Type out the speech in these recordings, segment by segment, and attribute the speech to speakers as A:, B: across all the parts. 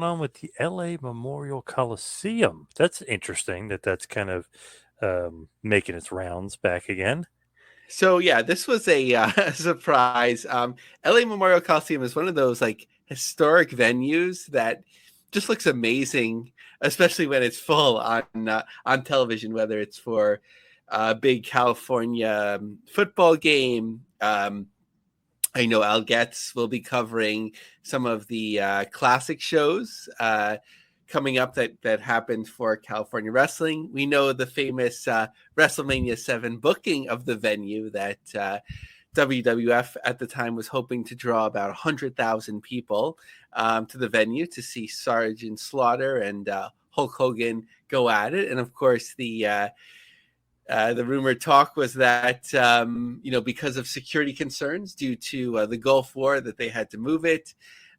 A: on with the LA Memorial Coliseum? That's interesting that's kind of making its rounds back again.
B: So yeah, this was a surprise. LA Memorial Coliseum is one of those like historic venues that just looks amazing, especially when it's full on television. Whether it's for a big California football game. I know Al Getz will be covering some of the classic shows coming up that happened for California wrestling. We know the famous WrestleMania 7 booking of the venue that WWF at the time was hoping to draw about 100,000 people to the venue to see Sergeant Slaughter and Hulk Hogan go at it. And of course, the rumored talk was that because of security concerns due to the Gulf War, that they had to move it.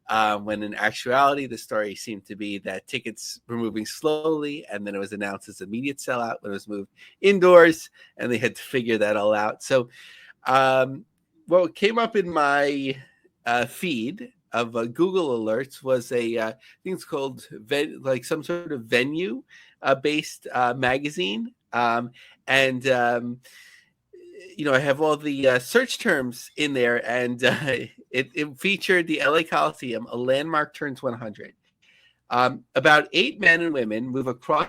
B: When in actuality, the story seemed to be that tickets were moving slowly, and then it was announced as immediate sellout when it was moved indoors, and they had to figure that all out. So, what came up in my feed of Google alerts was I think it's called like some sort of venue based magazine. And I have all the search terms in there, and it featured the LA Coliseum, a landmark turns 100. About 8 men and women move across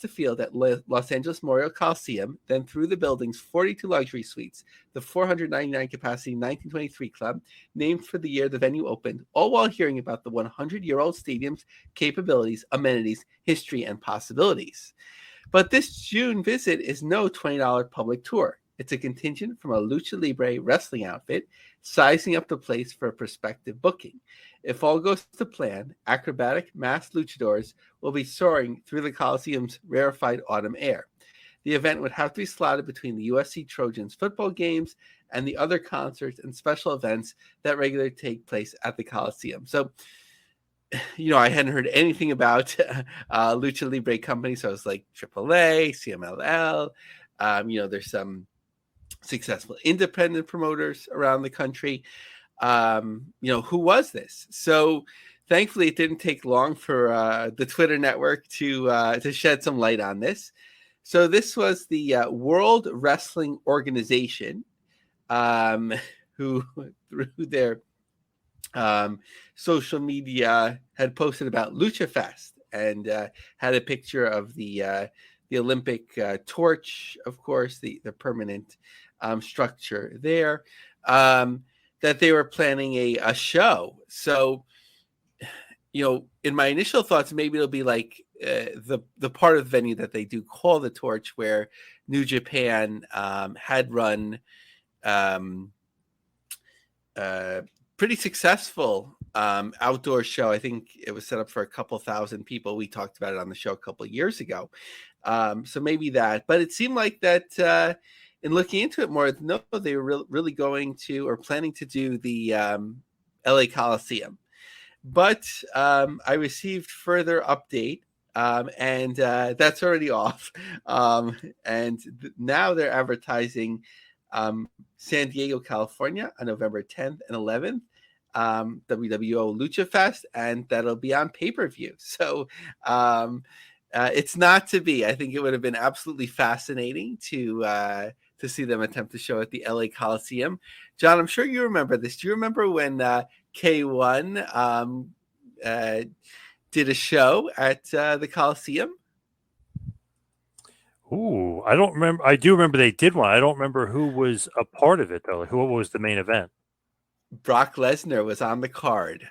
B: the field at Los Angeles Memorial Coliseum, then through the building's 42 luxury suites, the 499 capacity 1923 club, named for the year the venue opened, all while hearing about the 100-year-old stadium's capabilities, amenities, history, and possibilities. But this June visit is no $20 public tour. It's a contingent from a Lucha Libre wrestling outfit sizing up the place for a prospective booking. If all goes to plan, acrobatic masked luchadors will be soaring through the Coliseum's rarefied autumn air. The event would have to be slotted between the USC Trojans football games and the other concerts and special events that regularly take place at the Coliseum. So, I hadn't heard anything about Lucha Libre company, so I was like AAA, CMLL. There's some successful independent promoters around the country. Who was this? So thankfully, it didn't take long for the Twitter network to shed some light on this. So this was the World Wrestling Organization, who through their social media had posted about Lucha Fest and had a picture of the Olympic torch, of course, the permanent structure there, that they were planning a show. So, in my initial thoughts, maybe it'll be like the part of the venue that they do call the torch, where New Japan had run pretty successful outdoor show. I think it was set up for a couple thousand people. We talked about it on the show a couple of years ago. So maybe that. But it seemed like that in looking into it more, no, they were really going to or planning to do the LA Coliseum. But I received further update, and that's already off. Now they're advertising San Diego, California on November 10th and 11th, WWO Lucha Fest, and that'll be on pay-per-view. So it's not to be. I think it would have been absolutely fascinating to see them attempt to show at the LA Coliseum. John, I'm sure you remember this. Do you remember when K1 did a show at the Coliseum?
A: Ooh, I don't remember. I do remember they did one. I don't remember who was a part of it, though. Like, who was the main event?
B: Brock Lesnar was on the card.